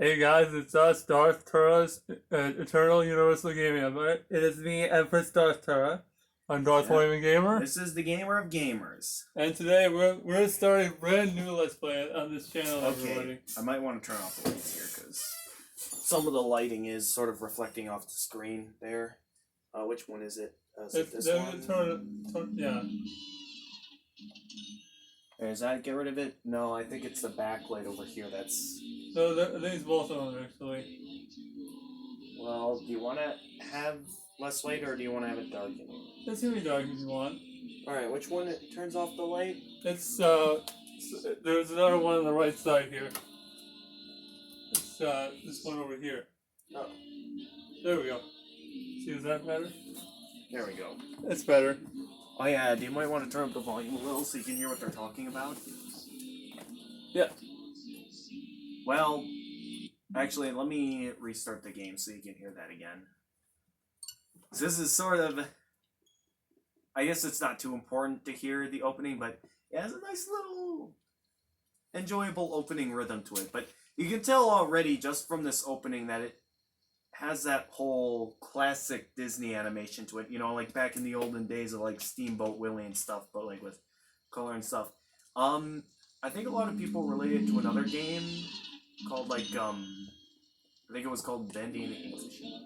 Hey guys, it's us, Darth Tura's Eternal Universal Gaming Empire. It is me, Empress Darth Tura. I'm Darth Yep. William Gamer. This is the Gamer of Gamers. And today we're starting a brand new Let's Play on this channel, everybody. Okay, I might want to turn off the lights here because some of the lighting is sort of reflecting off the screen there. Which one is it? Is it this one? Yeah. Does that get rid of it? No, I think it's the backlight over here that's... So I think it's both on actually. Well, do you want to have less light or do you want to have it darken? It's gonna be dark if you want. Alright, which one turns off the light? It's there's another one on the right side here. It's this one over here. Oh. There we go. See, is that better? There we go. It's better. Oh yeah, you might want to turn up the volume a little so you can hear what they're talking about. Yeah. Well, actually, let me restart the game so you can hear that again. So this is sort of... I guess it's not too important to hear the opening, but it has a nice little enjoyable opening rhythm to it. But you can tell already just from this opening that it has that whole classic Disney animation to it. You know, like back in the olden days of like Steamboat Willie and stuff, but like with color and stuff. I think a lot of people relate it to another game called like, I think it was called Bendy and the Ink Machine.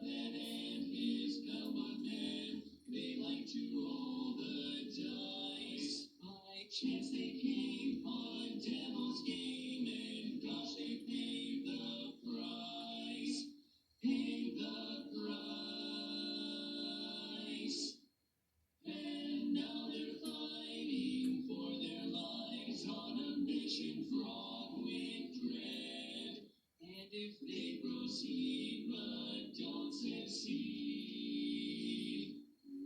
Chance they came on Devil's Game, and gosh, they paid the price. Paid the price. And now they're fighting for their lives on a mission fraught with dread. And if they proceed but don't succeed,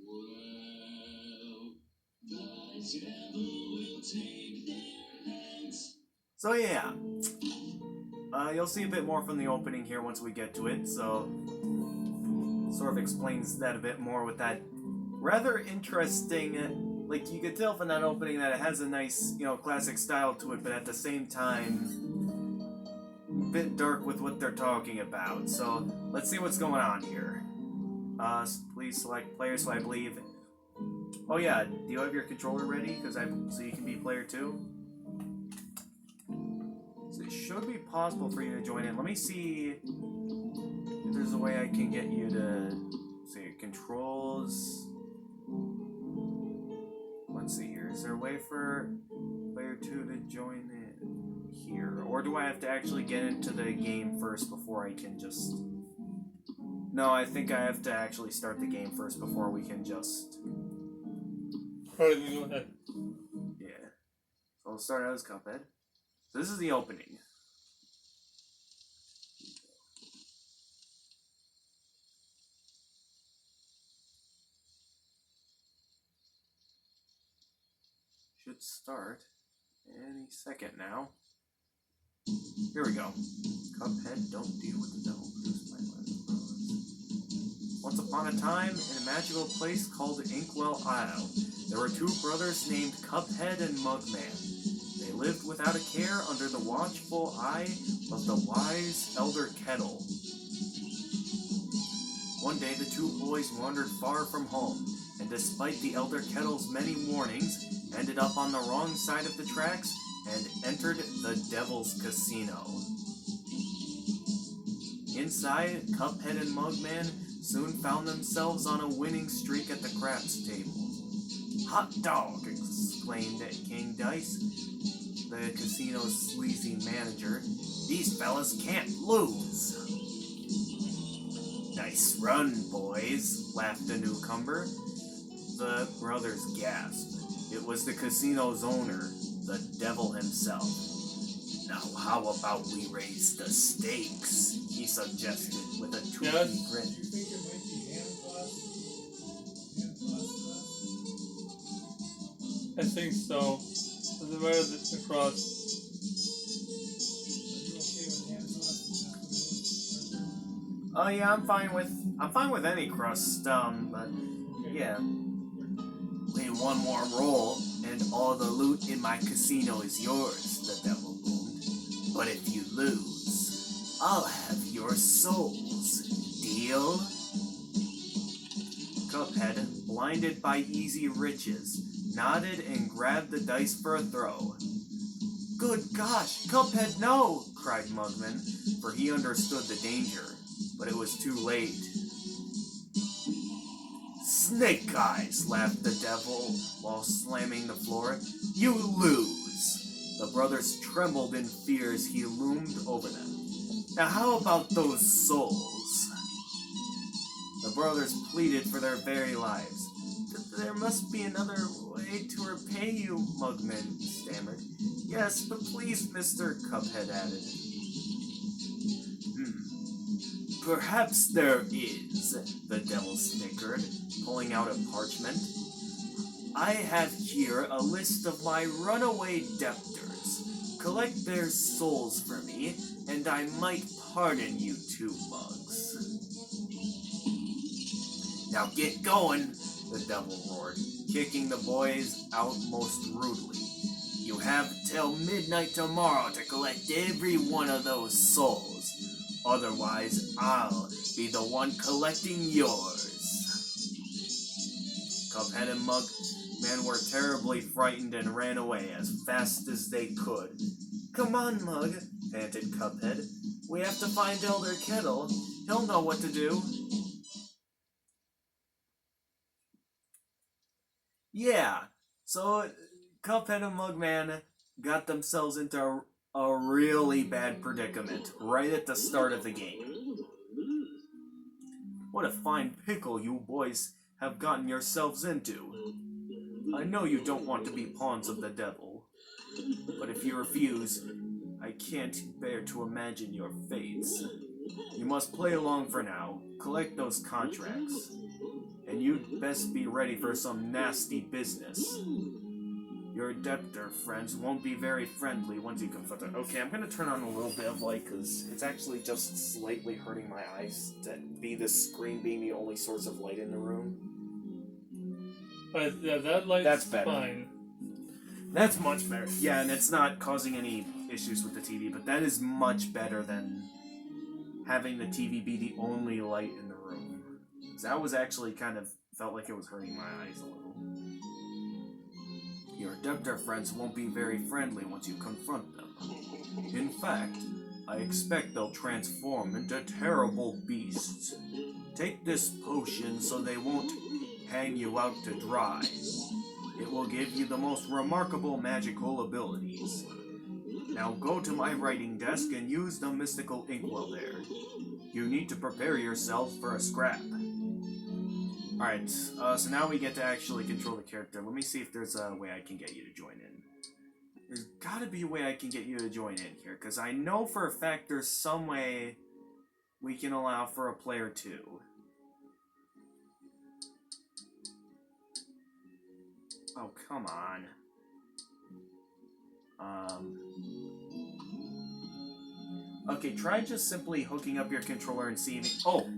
well, the devil will take their heads. So yeah, you'll see a bit more from the opening here once we get to it, so sort of explains that a bit more with that rather interesting, like you could tell from that opening that it has a nice, you know, classic style to it, but at the same time, a bit dark with what they're talking about. So let's see what's going on here. Please select player, so I believe... Oh yeah, do you have your controller ready? So you can be player 2? So it should be possible for you to join in. Let me see if there's a way I can get you to say controls. Let's see here. Is there a way for player 2 to join in here? Or do I have to actually get into the game first before I can just... No, I think I have to actually start the game first before we can just... Alright, then go ahead. Yeah. So I'll start out as Cuphead. So this is the opening. Should start any second now. Here we go. Cuphead, don't deal with the devil. Produced by Leonard Bros. Once upon a time, in a magical place called Inkwell Isle, there were two brothers named Cuphead and Mugman. They lived without a care under the watchful eye of the wise Elder Kettle. One day the two boys wandered far from home, and despite the Elder Kettle's many warnings, ended up on the wrong side of the tracks and entered the Devil's Casino. Inside, Cuphead and Mugman soon found themselves on a winning streak at the craps table. "Hot dog!" exclaimed King Dice, the casino's sleazy manager. "These fellas can't lose." "Nice run, boys," laughed the newcomer. The brothers gasped. It was the casino's owner, the devil himself. "Now how about we raise the stakes?" he suggested with a toothy grin. You think it might be hand plus? I think so. Doesn't matter the cross. Are you okay with hand plus? Oh yeah, I'm fine with any crust, but yeah. Play one more roll, and all the loot in my casino is yours, the devil boomed. But if you lose... I'll have your souls. Deal? Cuphead, blinded by easy riches, nodded and grabbed the dice for a throw. Good gosh, Cuphead, no! Cried Mugman, for he understood the danger, but it was too late. Snake Eyes, laughed the devil while slamming the floor. You lose! The brothers trembled in fear as he loomed over them. Now how about those souls? The brothers pleaded for their very lives. There must be another way to repay you, Mugman stammered. Yes, but please, Mr. Cuphead added. Perhaps there is, the devil snickered, pulling out a parchment. I have here a list of my runaway debtors. Collect their souls for me, and I might pardon you two mugs. Now get going, the devil roared, kicking the boys out most rudely. You have till midnight tomorrow to collect every one of those souls. Otherwise, I'll be the one collecting yours. Cuphead and Mugman were terribly frightened and ran away as fast as they could. Come on, Mug, panted Cuphead. We have to find Elder Kettle. He'll know what to do. Yeah, so Cuphead and Mugman got themselves into a really bad predicament right at the start of the game. What a fine pickle you boys have gotten yourselves into. I know you don't want to be pawns of the devil, but if you refuse, I can't bear to imagine your fates. You must play along for now, collect those contracts, and you'd best be ready for some nasty business. Your debtor friends won't be very friendly once you confront them. Okay, I'm gonna turn on a little bit of light because it's actually just slightly hurting my eyes to be the screen being the only source of light in the room. But yeah, that light's That's better. fine. That's much better. Yeah, and it's not causing any issues with the TV, but that is much better than having the TV be the only light in the room. 'Cause that was actually kind of felt like it was hurting my eyes a little. Your debtor friends won't be very friendly once you confront them. In fact, I expect they'll transform into terrible beasts. Take this potion so they won't hang you out to dry. It will give you the most remarkable magical abilities. Now go to my writing desk and use the mystical inkwell there. You need to prepare yourselves for a scrap. Alright, so now we get to actually control the character. Let me see if there's a way I can get you to join in. There's gotta be a way I can get you to join in here, because I know for a fact there's some way we can allow for a player 2. Oh, come on. Okay, try just simply hooking up your controller and seeing... Oh!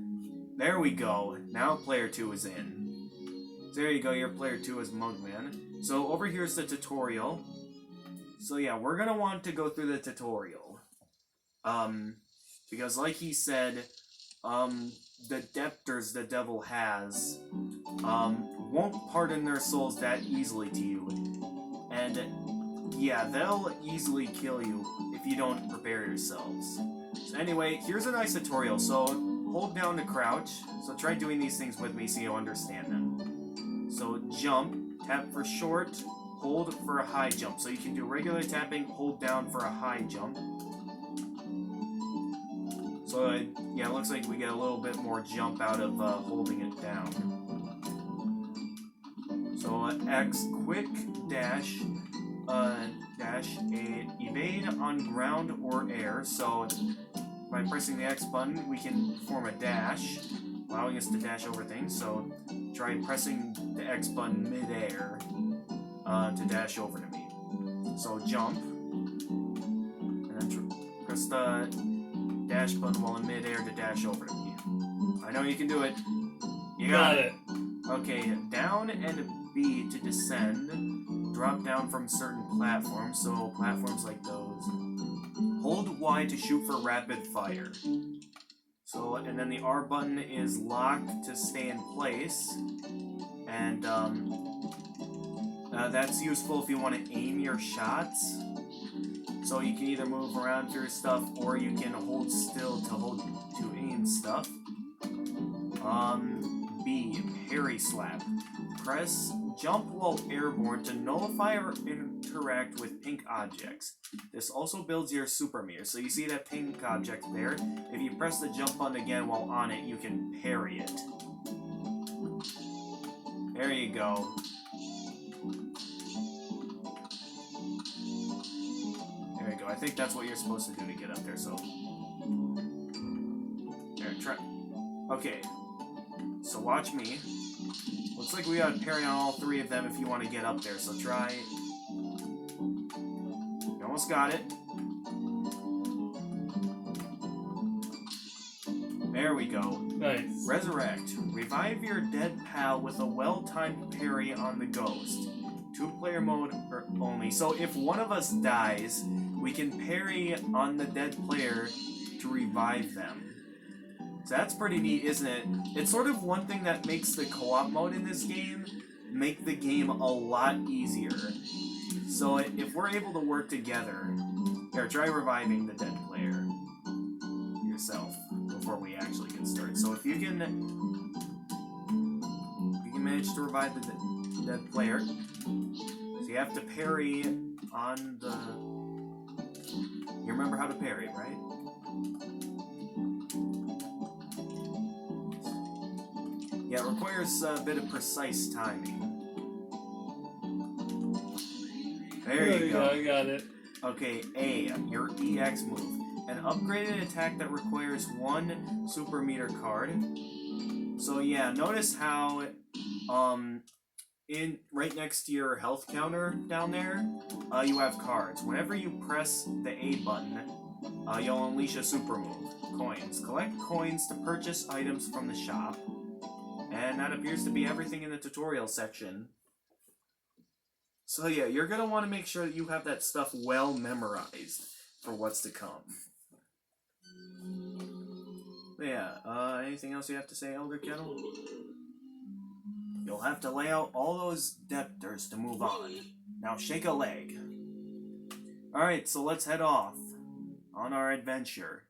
There we go. Now player 2 is in. So there you go, your player 2 is Mugman. So over here's the tutorial. So yeah, we're gonna want to go through the tutorial. Because like he said, the debtors the devil has, won't pardon their souls that easily to you. And yeah, they'll easily kill you if you don't prepare yourselves. So anyway, here's a nice tutorial. So hold down to crouch. So try doing these things with me so you'll understand them. So jump, tap for short, hold for a high jump. So you can do regular tapping, hold down for a high jump. So yeah, it looks like we get a little bit more jump out of holding it down. So X, quick, dash, evade on ground or air. So by pressing the X button, we can form a dash, allowing us to dash over things. So try pressing the X button mid-air to dash over to me. So jump, and then press the dash button while in mid-air to dash over to me. I know you can do it. You got it. Okay, down and B to descend. Drop down from certain platforms, so platforms like those. Hold Y to shoot for rapid fire. So, and then the R button is locked to stay in place. And that's useful if you want to aim your shots. So you can either move around for your stuff, or you can hold still to aim stuff. B, parry slap. Press jump while airborne to nullify or interact with pink objects. This also builds your super meter. So you see that pink object there? If you press the jump button again while on it, you can parry it. There you go. There you go. I think that's what you're supposed to do to get up there, so... There, try... Okay. So watch me. Looks like we got a parry on all three of them if you want to get up there, so try... You almost got it. There we go. Nice. Resurrect. Revive your dead pal with a well-timed parry on the ghost. Two-player mode only. So if one of us dies, we can parry on the dead player to revive them. So that's pretty neat, isn't it? It's sort of one thing that makes the co-op mode in this game make the game a lot easier. So if we're able to work together... Here, try reviving the dead player yourself before we actually get started. So if you can manage to revive the dead player, so you have to parry on the... You remember how to parry, right? Yeah, it requires a bit of precise timing. There you go. I got it. Okay, A, your EX move. An upgraded attack that requires one super meter card. So yeah, notice how in right next to your health counter down there, you have cards. Whenever you press the A button, you'll unleash a super move. Coins. Collect coins to purchase items from the shop. And that appears to be everything in the tutorial section. So yeah, you're going to want to make sure that you have that stuff well memorized for what's to come. But yeah, anything else you have to say, Elder Kettle? You'll have to lay out all those debtors to move on. Now shake a leg. Alright, so let's head off on our adventure.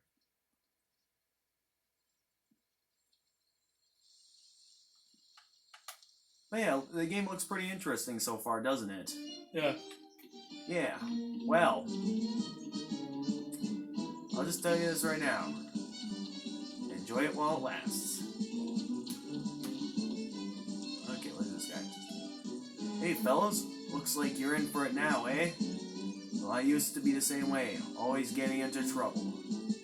But yeah, the game looks pretty interesting so far, doesn't it? Yeah. Yeah, well, I'll just tell you this right now. Enjoy it while it lasts. Okay, look at this guy. Hey fellas, looks like you're in for it now, eh? Well, I used to be the same way, always getting into trouble.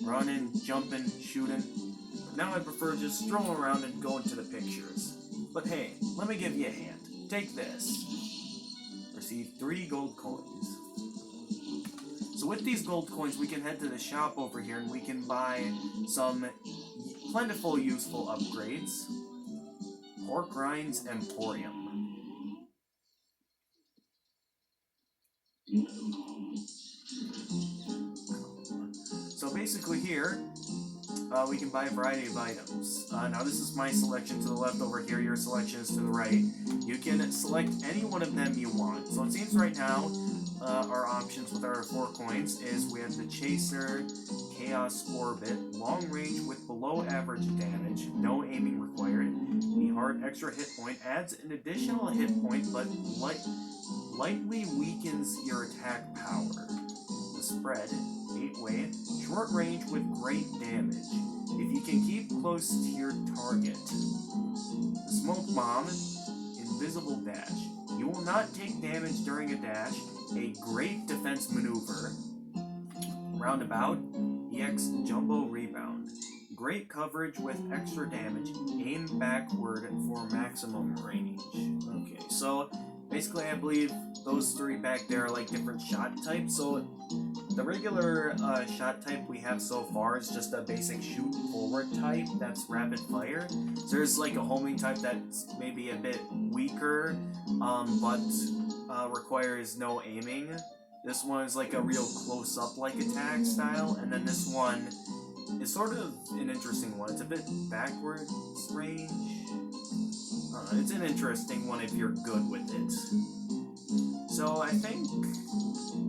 Running, jumping, shooting. But now I prefer just strolling around and going to the pictures. But hey, let me give you a hand. Take this. Receive 3 gold coins. So with these gold coins, we can head to the shop over here and we can buy some plentiful, useful upgrades. Pork Rinds Emporium. So basically here, we can buy a variety of items. Now this is my selection to the left over here, your selection is to the right. You can select any one of them you want. So it seems right now, our options with our 4 coins is we have the Chaser, Chaos Orbit, long range with below average damage, no aiming required. The Heart extra hit point adds an additional hit point but lightly weakens your attack power. The Spread, 8-way, short range with great damage. If you can keep close to your target. The Smoke Bomb, invisible dash. You will not take damage during a dash. A great defense maneuver. Roundabout, EX Jumbo Rebound. Great coverage with extra damage. Aim backward for maximum range. Okay, so basically I believe those 3 back there are like different shot types. So the regular shot type we have so far is just a basic shoot forward type that's rapid fire. So there's like a homing type that's maybe a bit weaker, but requires no aiming. This one is like a real close-up like attack style, and then this one is sort of an interesting one. It's a bit backwards range. It's an interesting one if you're good with it. So I think,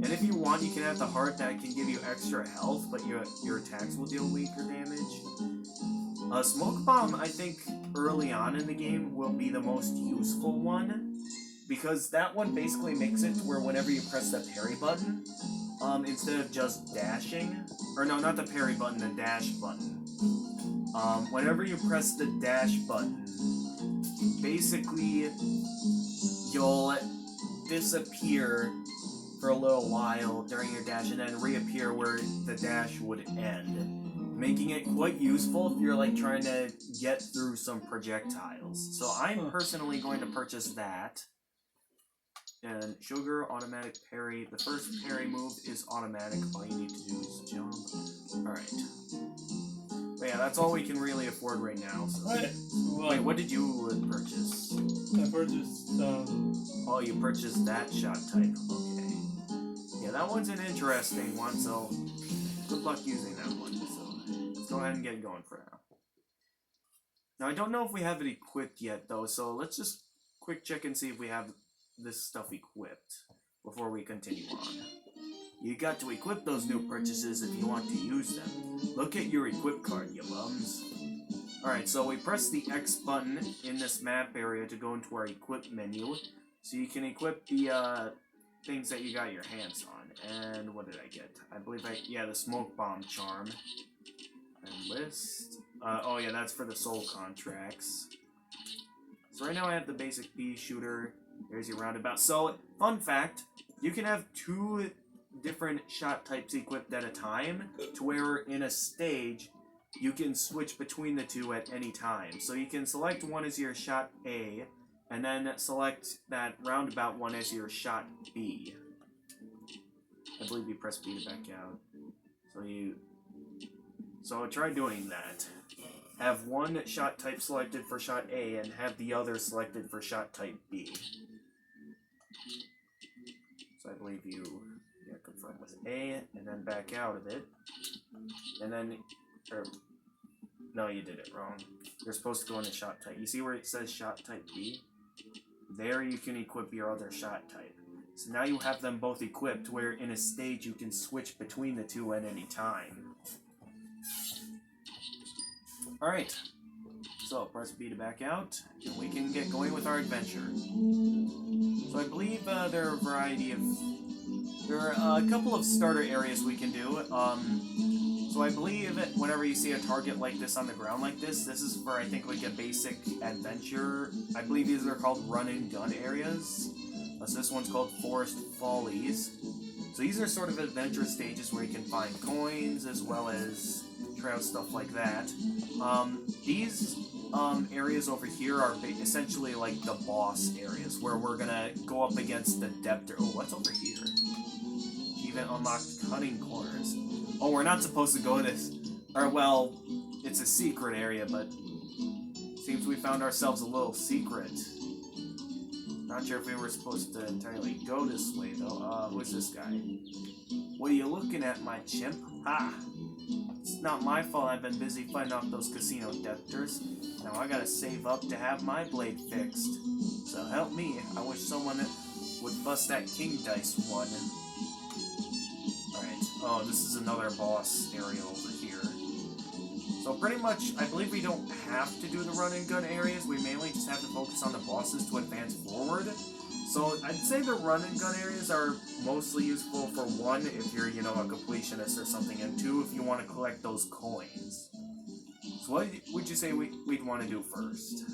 and if you want, you can have the heart that can give you extra health, but your attacks will deal weaker damage. Smoke Bomb, I think, early on in the game will be the most useful one, because that one basically makes it to where whenever you press the parry button, instead of just dashing, or no, not the parry button, the dash button. Whenever you press the dash button, basically you'll disappear for a little while during your dash and then reappear where the dash would end, making it quite useful if you're like trying to get through some projectiles. So I'm personally going to purchase that. And sugar, automatic parry. The first parry move is automatic. All you need to do is jump. Alright. But yeah, that's all we can really afford right now. So. Wait, what did you purchase? I purchased, Oh, you purchased that shot type. Okay. Yeah, that one's an interesting one, so good luck using that one. So let's go ahead and get going for now. Now, I don't know if we have it equipped yet, though, so let's just quick check and see if we have this stuff equipped before we continue on. You got to equip those new purchases if you want to use them. Look at your equip card, you bums. Alright, so we press the X button in this map area to go into our equip menu, so you can equip the things that you got your hands on. And what did I get? I believe the Smoke Bomb Charm. And list. Oh yeah, that's for the soul contracts. So right now I have the basic pea shooter. There's your roundabout. So, fun fact, you can have 2 different shot types equipped at a time, to where in a stage, you can switch between the 2 at any time. So you can select one as your shot A, and then select that roundabout one as your shot B. I believe you press B to back out. So try doing that. Have one shot type selected for shot A, and have the other selected for shot type B. So I believe you confirm with A, and then back out of it. And then, no, you did it wrong. You're supposed to go into shot type. You see where it says shot type B? There you can equip your other shot type. So now you have them both equipped, where in a stage you can switch between the 2 at any time. Alright. So, press B to back out, and we can get going with our adventure. So I believe there are a variety of... There are a couple of starter areas we can do. So I believe that whenever you see a target like this on the ground like this is for, I think, like a basic adventure. I believe these are called run and gun areas. So this one's called Forest Follies. So these are sort of adventure stages where you can find coins as well as trail stuff like that. These areas over here are essentially like the boss areas where we're gonna go up against the Depter. Oh, what's over here? Even unlocked cutting corners. Oh, we're not supposed to go this. Or, well, it's a secret area, but seems we found ourselves a little secret. Not sure if we were supposed to entirely go this way, though. Who's this guy? What are you looking at, my chimp? Ha! It's not my fault I've been busy fighting off those casino debtors. Now I gotta save up to have my blade fixed. So help me, I wish someone would bust that king dice one. Alright, oh, this is another boss area over here. So pretty much, I believe we don't have to do the run and gun areas, we mainly just have to focus on the bosses to advance forward. So I'd say the run and gun areas are mostly useful for 1, if you're, you know, a completionist or something, and 2, if you want to collect those coins. So what would you say we'd want to do first?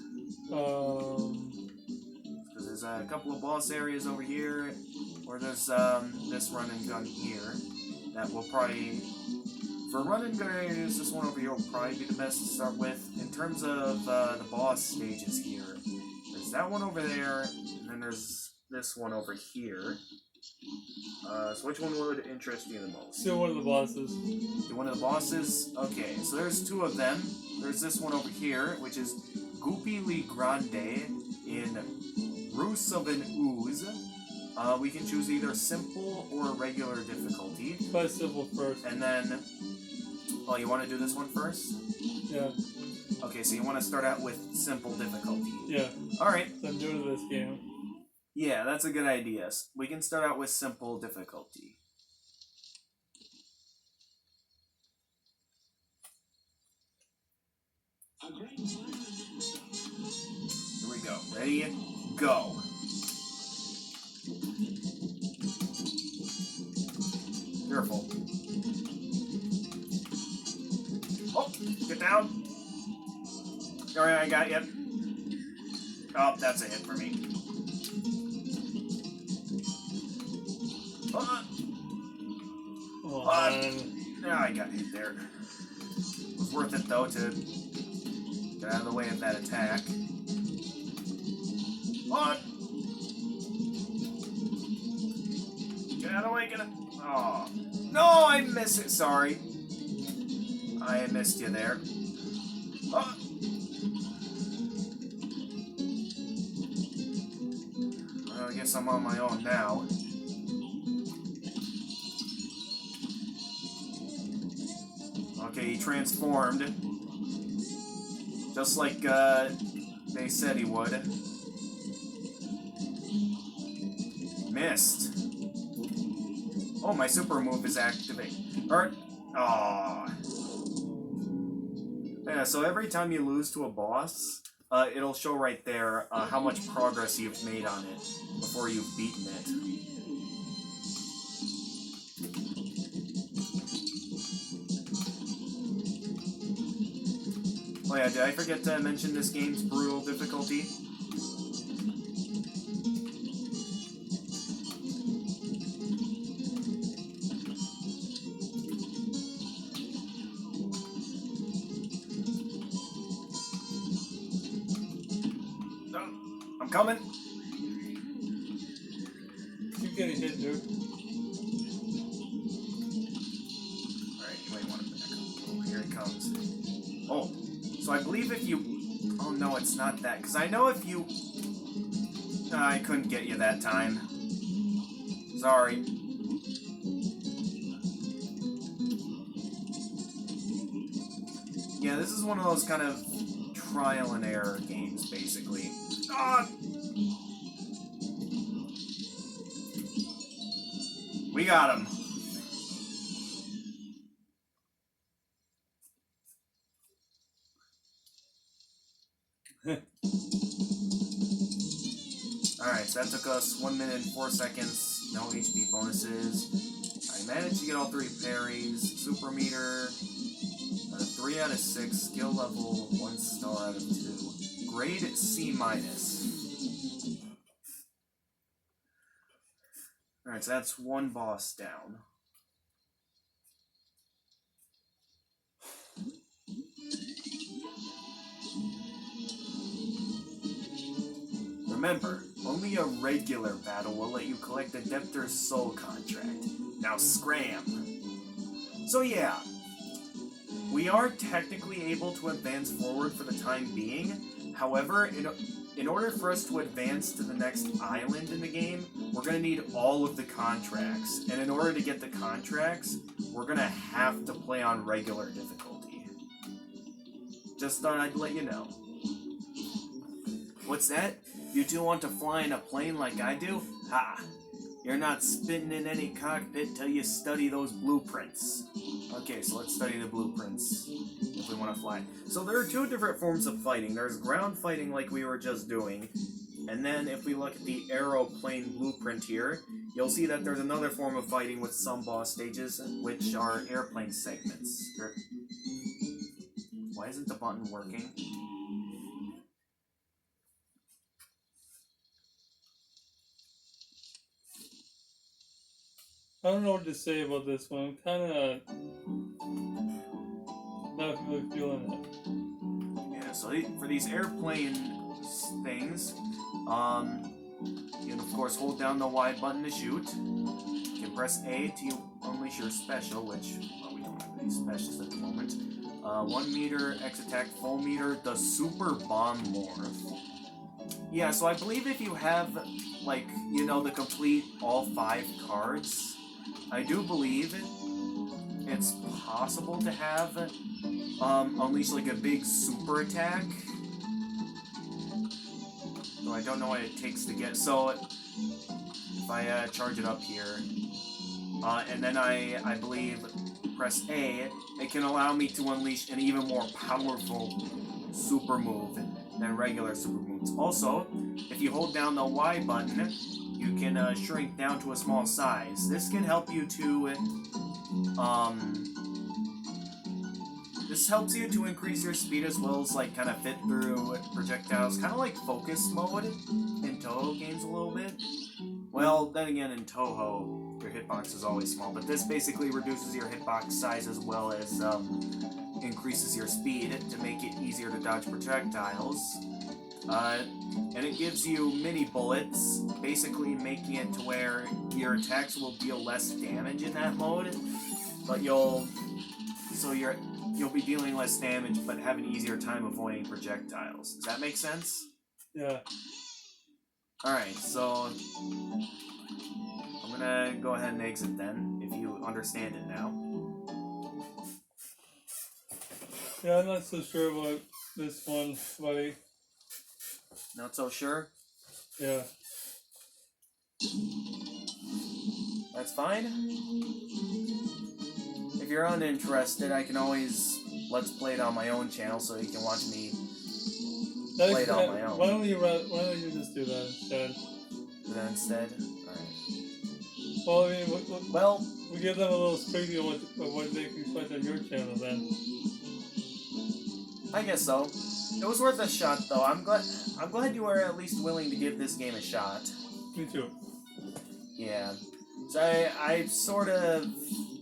Because there's a couple of boss areas over here, or there's this run and gun here, that will probably... For run and gun areas, this one over here will probably be the best to start with. In terms of the boss stages here, there's that one over there, and then there's this one over here. So which one would interest you the most? still one of the bosses. Do one of the bosses? Okay, so there's 2 of them. There's this one over here, which is Goopy Le Grande in Ruse of an Ooze. We can choose either simple or regular difficulty. Try simple first. And then... Oh, you want to do this one first? Yeah. Okay, so you want to start out with simple difficulty. Yeah. Alright. I'm new to this game. Yeah, that's a good idea. We can start out with simple difficulty. Here we go. Ready? Go. Careful. Oh, get down. Alright, I got you. Oh, that's a hit for me. Come on. Yeah, I got hit there. It was worth it, though, to get out of the way of that attack. On! Get out of the way, get it. Oh. No, I missed it. Sorry. I missed you there. Oh. Well, I guess I'm on my own now. Okay, he transformed. Just like they said he would. Missed. Oh, my super move is activated. Alright. Aww. Yeah, so every time you lose to a boss, it'll show right there how much progress you've made on it before you've beaten it. Oh yeah, did I forget to mention this game's brutal difficulty? No, I'm coming. Keep getting hit, dude. Alright, you might want to back up. Oh, here it comes. Oh. So I believe if you... Oh no, it's not that. Because I know if you... I couldn't get you that time. Sorry. Yeah, this is one of those kind of trial and error games, basically. Ah! We got him. Alright, so that took us 1 minute and 4 seconds. No HP bonuses. I managed to get all 3 parries. Super meter. 3 out of 6. Skill level 1 star out of 2. Grade C-. Alright, so that's 1 boss down. Remember, only a regular battle will let you collect the Debtor's Soul contract. Now scram! So yeah, we are technically able to advance forward for the time being. However, in order for us to advance to the next island in the game, we're going to need all of the contracts. And in order to get the contracts, we're going to have to play on regular difficulty. Just thought I'd let you know. What's that? You two want to fly in a plane like I do? Ha! You're not spitting in any cockpit till you study those blueprints. Okay, so let's study the blueprints if we want to fly. So there are 2 different forms of fighting. There's ground fighting like we were just doing, and then if we look at the aeroplane blueprint here, you'll see that there's another form of fighting with some boss stages, which are airplane segments. Why isn't the button working? I don't know what to say about this one. Kind of not really feeling it. Yeah, so for these airplane things, you can of course hold down the Y button to shoot. You can press A to unleash your special, which, well, we don't have any specials at the moment. 1 meter, X attack, full meter, the super bomb morph. Yeah, so I believe if you have, like, you know, the complete all 5 cards, I do believe it's possible to have unleash like a big super attack. Though I don't know what it takes to get. So if I charge it up here, and then I believe press A, it can allow me to unleash an even more powerful super move than regular super moves. Also, if you hold down the Y button, you can shrink down to a small size. This can help you to this helps you to increase your speed as well as like kind of fit through projectiles, kind of like focus mode in Toho games a little bit. Well, then again, in Toho, your hitbox is always small, but this basically reduces your hitbox size as well as increases your speed to make it easier to dodge projectiles. And it gives you mini bullets, basically making it to where your attacks will deal less damage in that mode, but you'll be dealing less damage but have an easier time avoiding projectiles. Does that make sense? Yeah. Alright, so I'm gonna go ahead and exit then, if you understand it now. Yeah, I'm not so sure about this one, buddy. Not so sure? Yeah. That's fine. If you're uninterested, I can always let's play it on my own channel so you can watch me play it on my own. Why don't you just do that instead? Do that instead? Alright. Well, I mean, Well, we give them a little preview of what they can expect on your channel then. I guess so. It was worth a shot, though. I'm glad you were at least willing to give this game a shot. Me too. Yeah. So I sort of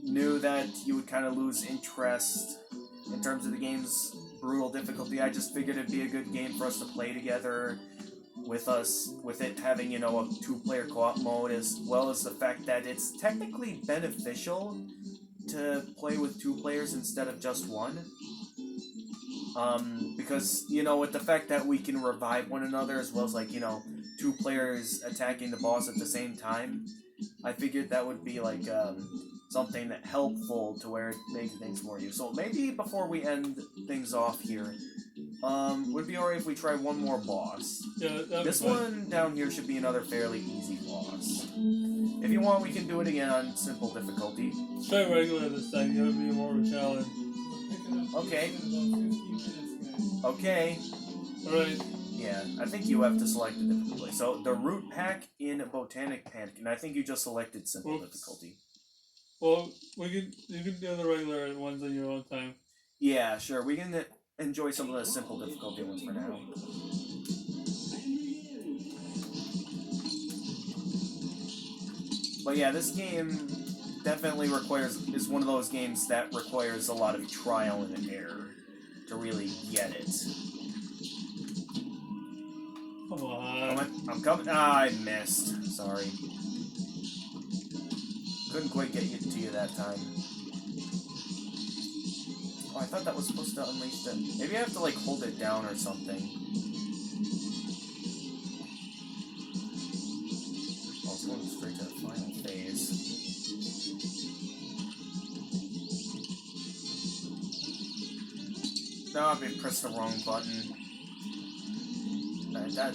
knew that you would kind of lose interest in terms of the game's brutal difficulty. I just figured it'd be a good game for us to play together with it having, you know, a 2-player co-op mode, as well as the fact that it's technically beneficial to play with 2 players instead of just 1. Because, you know, with the fact that we can revive one another, as well as, like, you know, 2 players attacking the boss at the same time, I figured that would be, like, something that helpful to where it makes things more useful. Maybe before we end things off here, would it be alright if we try one more boss? Yeah, This one down here should be another fairly easy boss. If you want, we can do it again on simple difficulty. Try regular this time. It would be more of a challenge. Okay. Okay. Alright. Yeah, I think you have to select the difficulty. So, the root pack in Botanic Panic, and I think you just selected simple difficulty. Well, you can do the regular ones on your own time. Yeah, sure. We can enjoy some of the simple difficulty ones for now. But yeah, this game definitely is one of those games that requires a lot of trial and error to really get it. Come on. I'm coming. Ah, I missed. Sorry. Couldn't quite get to you that time. Oh, I thought that was supposed to unleash the... Maybe I have to, like, hold it down or something. Oh, it's going straight to the final phase. No, I pressed the wrong button. That...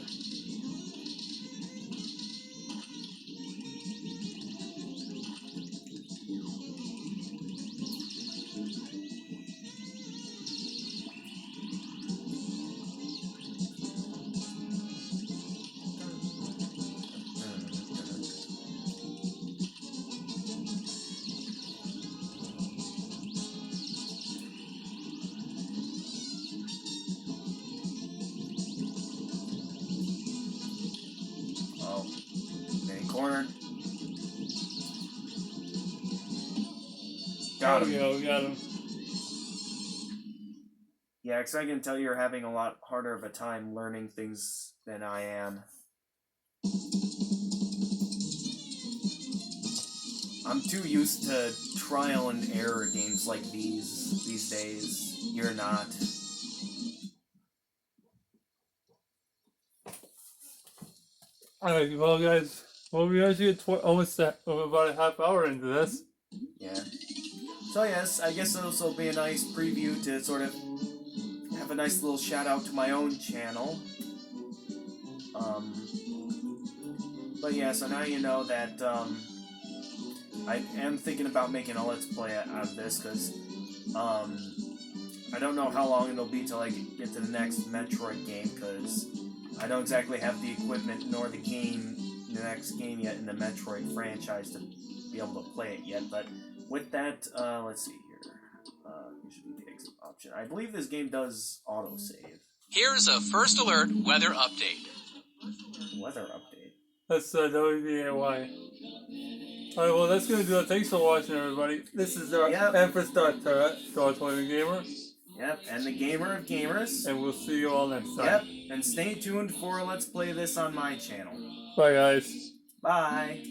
cornered. Got him. There we go, we got him. Yeah, because I can tell you're having a lot harder of a time learning things than I am. I'm too used to trial and error games like these days. You're not. Alright, well, guys, we actually get about a half hour into this. Yeah. So yes, I guess this will be a nice preview to sort of have a nice little shout out to my own channel. But yeah, so now you know that I am thinking about making a Let's Play out of this, because I don't know how long it'll be till I get to the next Metroid game, because I don't exactly have the equipment nor the next game yet in the Metroid franchise to be able to play it yet. But with that, let's see here. Usually the exit option. I believe this game does autosave. Here's a first alert weather update. Weather update. That's WBAY. Alright, well, that's gonna do it. Thanks for watching, everybody. This is our Yep. Empress Dark Terra, Star Toiling Gamer, Yep, and the Gamer of Gamers. and we'll see you all next time. Yep, and stay tuned for Let's Play this on my channel. Bye, guys. Bye.